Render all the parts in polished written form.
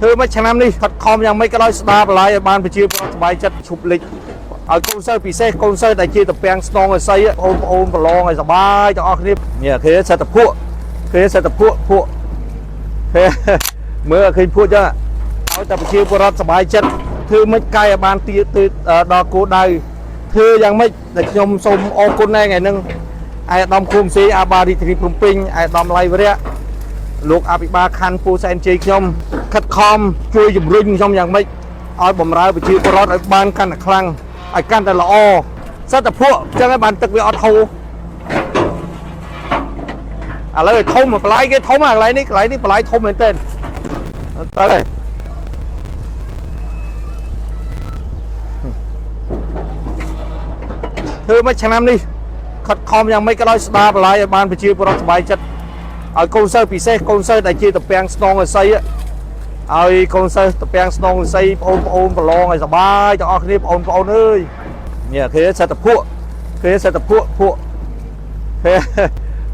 ធ្វើមកឆ្នាំនេះខិតខំយ៉ាងម៉េចក៏ដោយស្ដារបន្លាយឲ្យបានប្រជាពលរដ្ឋសប្បាយចិត្តឈប់លិចឲ្យកូនសិស្សពិសេសកូនសិស្សដែលជាតពាំងស្នងអស័យបងប្អូនប្រឡងឲ្យសប្បាយទាំងអស់គ្នានេះគេសិតភក់គេសិតភក់មើលឃើញភក់ចឹងឲ្យតែប្រជាពលរដ្ឋសប្បាយចិត្តធ្វើមិនកាយឲ្យបានទីទៅដល់គោលដៅធ្វើយ៉ាងម៉េចដែលខ្ញុំសូមអរគុណដែរថ្ងៃហ្នឹងអាយដាមឃុំសេអាបារីធានីភ្នំពេញអាយដាមឡៃវរៈលោកអភិបាលខណ្ឌពោធិ៍សែនជ័យខ្ញុំខិតខំជួយជំរុញខ្ញុំយ៉ាងម៉េចឲ្យបំរើប្រជាពលរដ្ឋឲ្យបានកាន់តែខ្លាំងឲ្យកាន់តែល្អសិតតែភក់អញ្ចឹងឲ្យបានទឹកវាអត់ហូរឥឡូវឲ្យធំបន្លាយគេធំអាកន្លែងនេះបន្លាយធំមែនទែនទៅហើយធ្វើមកឆ្នាំនេះខិតខំយ៉ាងម៉េចក៏ដោយស្ដារបន្លាយឲ្យបានប្រជាពលរដ្ឋសប្បាយចិត្តឲ្យកូនសិស្សពិសេសកូនសិស្សដែលជាតពាំងស្នងអស័យឲ្យកូនសិស្សតពាំងស្នងអស័យបងប្អូនប្រឡងឲ្យសប្បាយទាំងអស់គ្នាបងប្អូនអើយនេះគេសិតតែភក់គេសិតតែភក់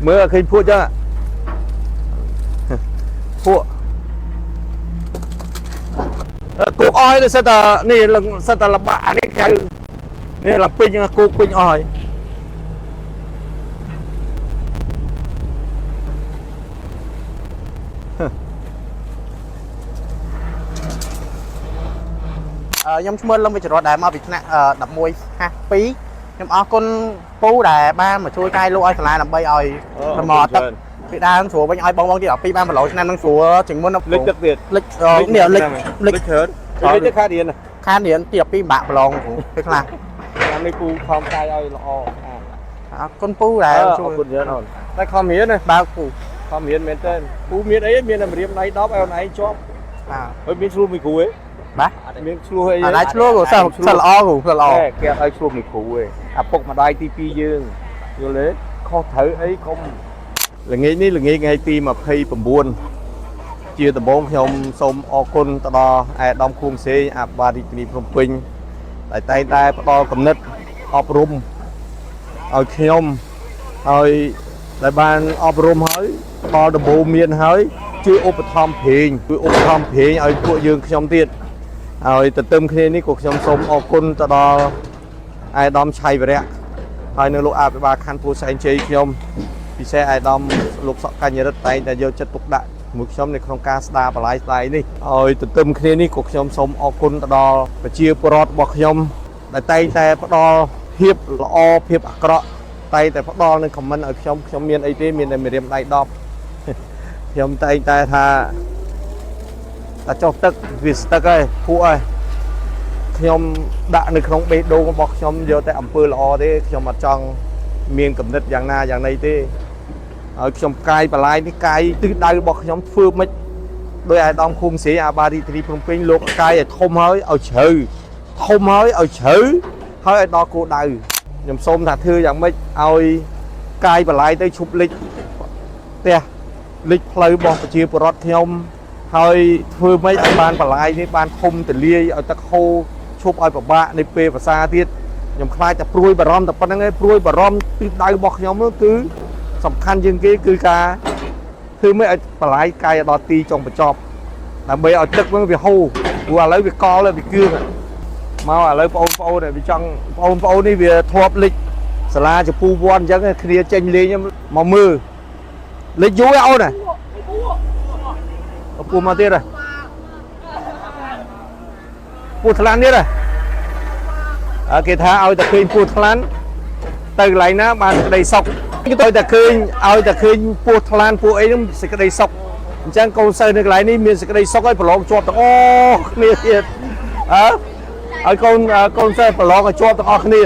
មើលឃើញភក់ចឹងភក់គោកអស់ហើយសិតតែនេះសិតតែលបាក់នេះគេនេះឡើងពេញគោកពេញអស់ហើយខ្ញុំឈ្មោះលឹមវិជ្ជរតដែលមកពីថ្នាក់1152ខ្ញុំអរគុណពូដែលបានមកជួយកាយលោកឲ្យសាលាដើម្បីឲ្យប្រមទឹកពីដើមស្រួលវិញឲ្យបងទៀត12បានប្រឡងឆ្នាំនឹងស្រួលជាងមុនលិចទឹកទៀតលិចនេះលិចច្រើនលិចទៅខាតរៀនទី12បាក់ប្រឡងគ្រូពេលខ្លះឆ្នាំនេះពូខំកាយឲ្យល្អអរគុណពូដែលជួយអរគុណច្រើនអូនតែខំរៀនណាបើពូខំរៀនមែនតើពូមានអីមានតែរៀនដៃ10ឲ្យអូនឯងជាប់ហើយមានឆ្លោះមួយគ្រូឯងបាទមានឆ្លោះអីអាឆ្លោះក៏សិស្សល្អគ្រូសិស្សល្អគេឲ្យឆ្លោះមួយគ្រូឯងអាពុកម្ដាយទី2យើងយល់ទេខុសត្រូវអីកុំល្ងាចនេះល្ងាចថ្ងៃទី29ជាដំបូងខ្ញុំសូមអរគុណទៅដល់អាដាមឃុំសេអាបារីធានីភ្នំពេញដែលតែងតែផ្ដល់គំនិតអប់រំឲ្យខ្ញុំហើយដែលបានអប់រំហើយដល់ដំបូងមានហើយជួយឧបត្ថម្ភប្រេងឲ្យពួកយើងខ្ញុំទៀតហើយទន្ទឹមគ្នានេះក៏ខ្ញុំសូមអរគុណទៅដល់អាយដាមឆៃវរៈហើយនៅលោកអភិបាលខណ្ឌពោធិ៍សែនជ័យខ្ញុំពិសេសអាយដាមលោកសកញ្ញរិទ្ធតែងតែយកចិត្តទុកដាក់ជាមួយខ្ញុំនៅក្នុងការស្ដារបន្លាយស្ដាយនេះហើយទន្ទឹមគ្នានេះក៏ខ្ញុំសូមអរគុណទៅដល់ប្រជាពលរដ្ឋរបស់ខ្ញុំដែលតែងតែផ្ដល់ភាពល្អភាពអាក្រក់តែងតែផ្ដល់នៅខមមិនឲ្យខ្ញុំមានអីទេមានតែមេរៀនដៃ10ខ្ញុំតែងតែថាចុះទឹកវាស្ទឹកហើយភក់ហើយខ្ញុំដាក់នៅក្នុងបេះដូងរបស់ខ្ញុំយកតែអំពើល្អទេខ្ញុំអត់ចង់មានគំនិតយ៉ាងណាយ៉ាងណីទេហើយខ្ញុំកាយបន្លាយនេះកាយទិសដៅរបស់ខ្ញុំធ្វើមិនដោយអាយដាមឃុំសេអាបារីធានីភ្នំពេញលោកកាយឲ្យធំហើយឲ្យជ្រៅហើយឲ្យដល់គោលដៅខ្ញុំសូមថាធ្វើយ៉ាងម៉េចឲ្យកាយបន្លាយទៅឈប់លិចផ្ទះលិចផ្លូវរបស់ប្រជាពលរដ្ឋខ្ញុំហើយធ្វើម៉េចឲ្យបានបន្លាយនេះបានធំទលាយឲ្យទឹកហូរឈប់ឲ្យពិបាកនៃពេលភាសាទៀតខ្ញុំខ្លាចតែព្រួយបារម្ភតែប៉ុណ្្នឹងឯងព្រួយបារម្ភទិសដៅរបស់ខ្ញុំនោះគឺសំខាន់ជាងគេគឺការធ្វើម៉េចឲ្យបន្លាយកាយដល់ទីចុងបញ្ចប់ដើម្បីឲ្យទឹកហ្នឹងវាហូរព្រោះឥឡូវវាកលហើយវាគឿងមកឥឡូវបងប្អូនវាចង់បងប្អូននេះវាធ្លាប់លិចសាលាចពូវ័នអញ្ចឹងគ្នាចេញលេងមកមើលលិចយូរអូនពូមកទៀតហ៎ពូថ្លាន់ទៀតហ៎គេថាឲ្យតែឃើញពូថ្លាន់ទៅកន្លែងណាបានសេចក្តីសុខគេទៅតែឃើញឲ្យតែឃើញពូថ្លាន់ពូអីហ្នឹងសេចក្តីសុខអញ្ចឹងកូនសិស្សនៅកន្លែងនេះមានសេចក្តីសុខហើយប្រឡងជាប់ទាំងអស់គ្នាទៀតឲ្យកូនសិស្សប្រឡងឲ្យជាប់ទាំងអស់គ្នា